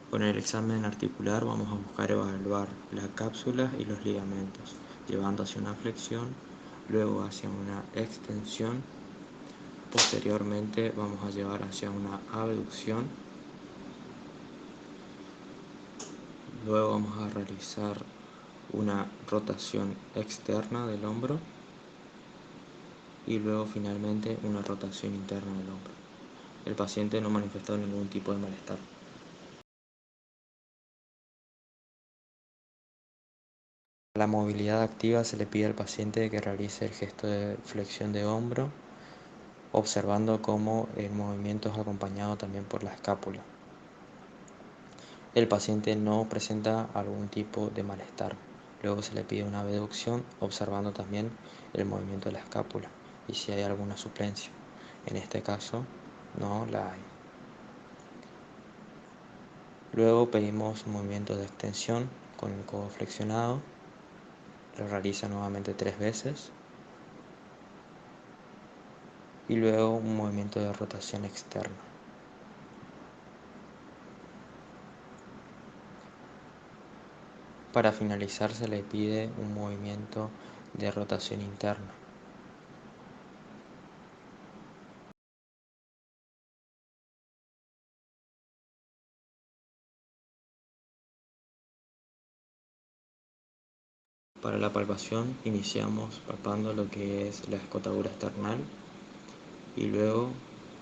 Con el examen articular vamos a buscar evaluar la cápsula y los ligamentos, llevando hacia una flexión, luego hacia una extensión, posteriormente vamos a llevar hacia una abducción, luego vamos a realizar una rotación externa del hombro y luego finalmente una rotación interna del hombro. El paciente no manifestó ningún tipo de malestar. Para la movilidad activa se le pide al paciente que realice el gesto de flexión de hombro, observando cómo el movimiento es acompañado también por la escápula. El paciente no presenta algún tipo de malestar. Luego se le pide una abducción, observando también el movimiento de la escápula y si hay alguna suplencia. En este caso, no la hay. Luego pedimos un movimiento de extensión con el codo flexionado. Lo realiza nuevamente 3 veces. Y luego un movimiento de rotación externa. Para finalizar se le pide un movimiento de rotación interna. Para la palpación iniciamos palpando lo que es la escotadura esternal y luego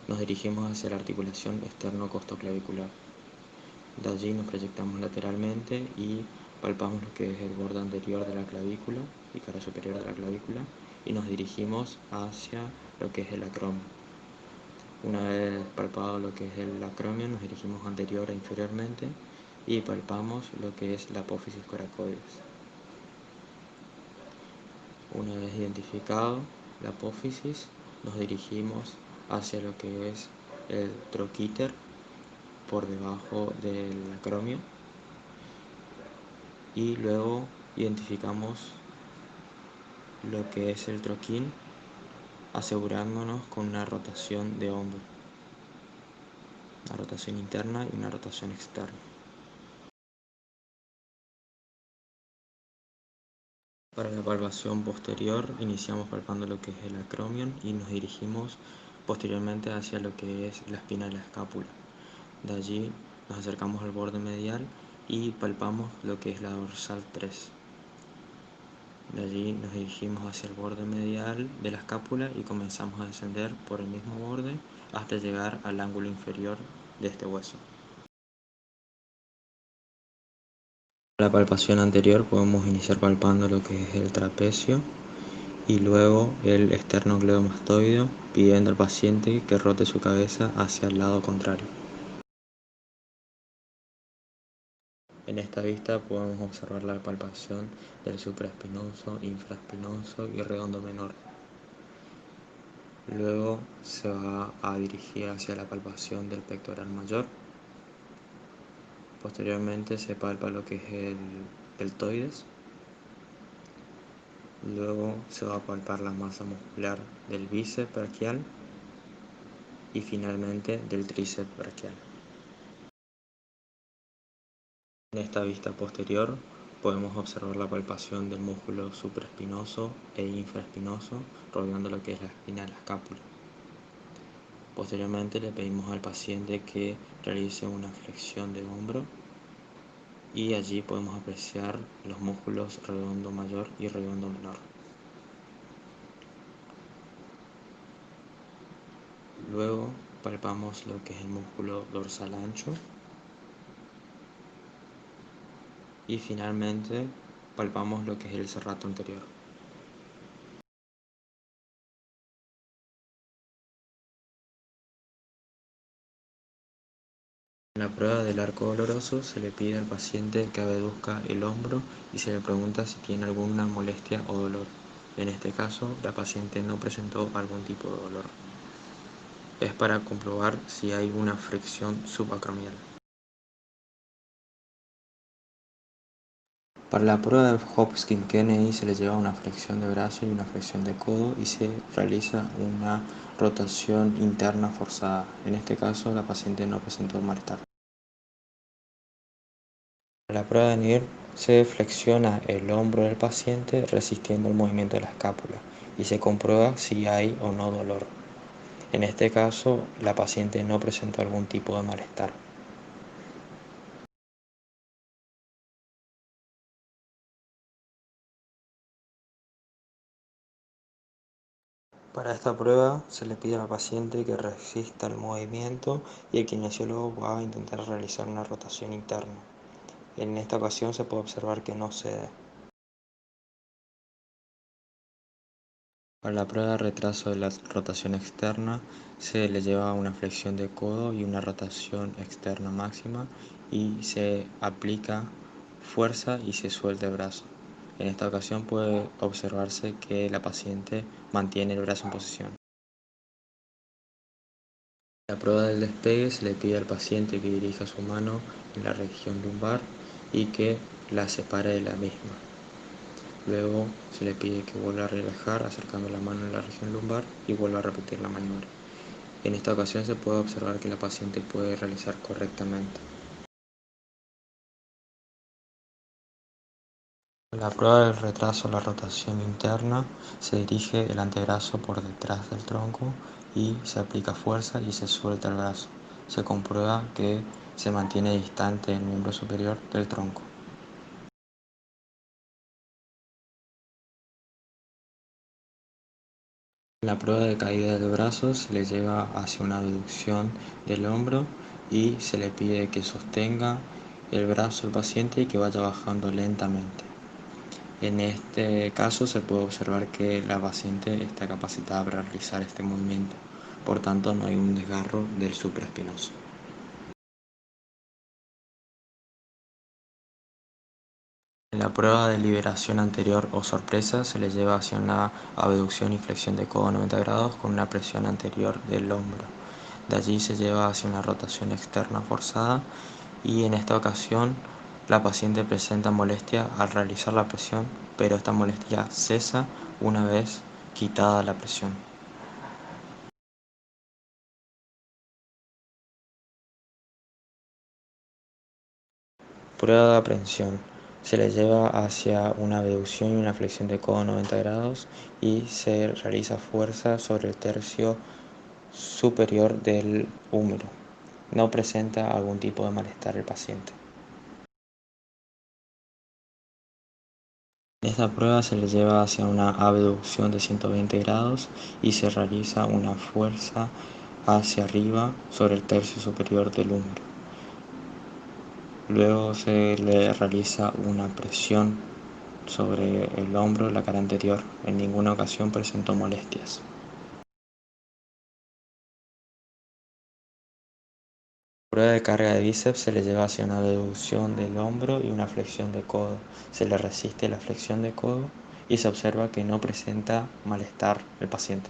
nos dirigimos hacia la articulación externo-costoclavicular. De allí nos proyectamos lateralmente y palpamos lo que es el borde anterior de la clavícula y cara superior de la clavícula y nos dirigimos hacia lo que es el acromio. Una vez palpado lo que es el acromio, nos dirigimos anterior e inferiormente y palpamos lo que es la apófisis coracoides. Una vez identificado la apófisis, nos dirigimos hacia lo que es el troquíter por debajo del acromio y luego identificamos lo que es el troquín, asegurándonos con una rotación de hombro, una rotación interna y una rotación externa. Para la palpación posterior iniciamos palpando lo que es el acromion y nos dirigimos posteriormente hacia lo que es la espina de la escápula. De allí nos acercamos al borde medial y palpamos lo que es la dorsal 3. De allí nos dirigimos hacia el borde medial de la escápula y comenzamos a descender por el mismo borde hasta llegar al ángulo inferior de este hueso. Para la palpación anterior podemos iniciar palpando lo que es el trapecio y luego el esternocleidomastoideo, pidiendo al paciente que rote su cabeza hacia el lado contrario. En esta vista podemos observar la palpación del supraespinoso, infraespinoso y redondo menor. Luego se va a dirigir hacia la palpación del pectoral mayor. Posteriormente se palpa lo que es el deltoides. Luego se va a palpar la masa muscular del bíceps braquial y finalmente del tríceps braquial. En esta vista posterior podemos observar la palpación del músculo supraespinoso e infraespinoso rodeando lo que es la espina de la escápula. Posteriormente le pedimos al paciente que realice una flexión de hombro y allí podemos apreciar los músculos redondo mayor y redondo menor. Luego palpamos lo que es el músculo dorsal ancho y finalmente palpamos lo que es el serrato anterior. En la prueba del arco doloroso se le pide al paciente que abduzca el hombro y se le pregunta si tiene alguna molestia o dolor. En este caso, la paciente no presentó algún tipo de dolor. Es para comprobar si hay una fricción subacromial. Para la prueba de Hopkins-Kennedy se le lleva una flexión de brazo y una flexión de codo y se realiza una rotación interna forzada. En este caso, la paciente no presentó malestar. Para la prueba de NIR se flexiona el hombro del paciente resistiendo el movimiento de la escápula y se comprueba si hay o no dolor. En este caso, la paciente no presentó algún tipo de malestar. Para esta prueba se le pide a la paciente que resista el movimiento y el kinesiólogo va a intentar realizar una rotación interna. En esta ocasión se puede observar que no cede. Para la prueba de retraso de la rotación externa se le lleva una flexión de codo y una rotación externa máxima y se aplica fuerza y se suelta el brazo. En esta ocasión puede observarse que la paciente mantiene el brazo en posición. En la prueba del despegue se le pide al paciente que dirija su mano en la región lumbar y que la separe de la misma. Luego se le pide que vuelva a relajar acercando la mano en la región lumbar y vuelva a repetir la maniobra. En esta ocasión se puede observar que la paciente puede realizar correctamente. En la prueba del retraso a la rotación interna se dirige el antebrazo por detrás del tronco y se aplica fuerza y se suelta el brazo. Se comprueba que se mantiene distante el miembro superior del tronco. En la prueba de caída del brazo se le lleva hacia una abducción del hombro y se le pide que sostenga el brazo al paciente y que vaya bajando lentamente. En este caso se puede observar que la paciente está capacitada para realizar este movimiento, por tanto no hay un desgarro del supraespinoso. En la prueba de liberación anterior o sorpresa se le lleva hacia una abducción y flexión de codo 90 grados con una presión anterior del hombro. De allí se lleva hacia una rotación externa forzada y en esta ocasión la paciente presenta molestia al realizar la presión, pero esta molestia cesa una vez quitada la presión. Prueba de aprehensión. Se le lleva hacia una abducción y una flexión de codo 90 grados y se realiza fuerza sobre el tercio superior del húmero. No presenta algún tipo de malestar el paciente. En esta prueba se le lleva hacia una abducción de 120 grados y se realiza una fuerza hacia arriba sobre el tercio superior del húmero. Luego se le realiza una presión sobre el hombro, la cara anterior. En ninguna ocasión presentó molestias. Prueba de carga de bíceps se le lleva hacia una deducción del hombro y una flexión de codo. Se le resiste la flexión de codo y se observa que no presenta malestar el paciente.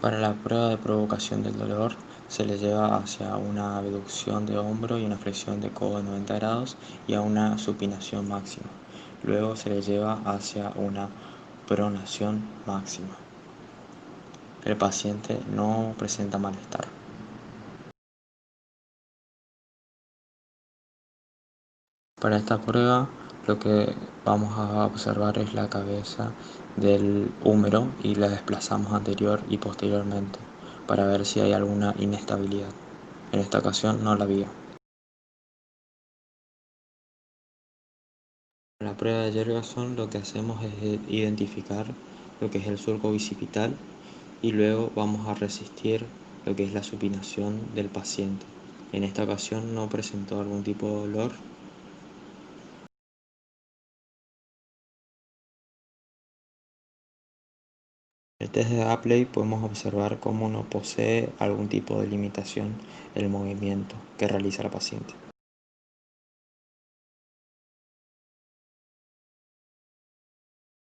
Para la prueba de provocación del dolor se le lleva hacia una abducción de hombro y una flexión de codo de 90 grados y a una supinación máxima. Luego se le lleva hacia una pronación máxima. El paciente no presenta malestar. Para esta prueba lo que vamos a observar es la cabeza del húmero y la desplazamos anterior y posteriormente para ver si hay alguna inestabilidad. En esta ocasión no la había. En la prueba de Jergerson lo que hacemos es identificar lo que es el surco bicipital y luego vamos a resistir lo que es la supinación del paciente. En esta ocasión no presentó algún tipo de dolor. En el test de Apley podemos observar cómo no posee algún tipo de limitación el movimiento que realiza la paciente.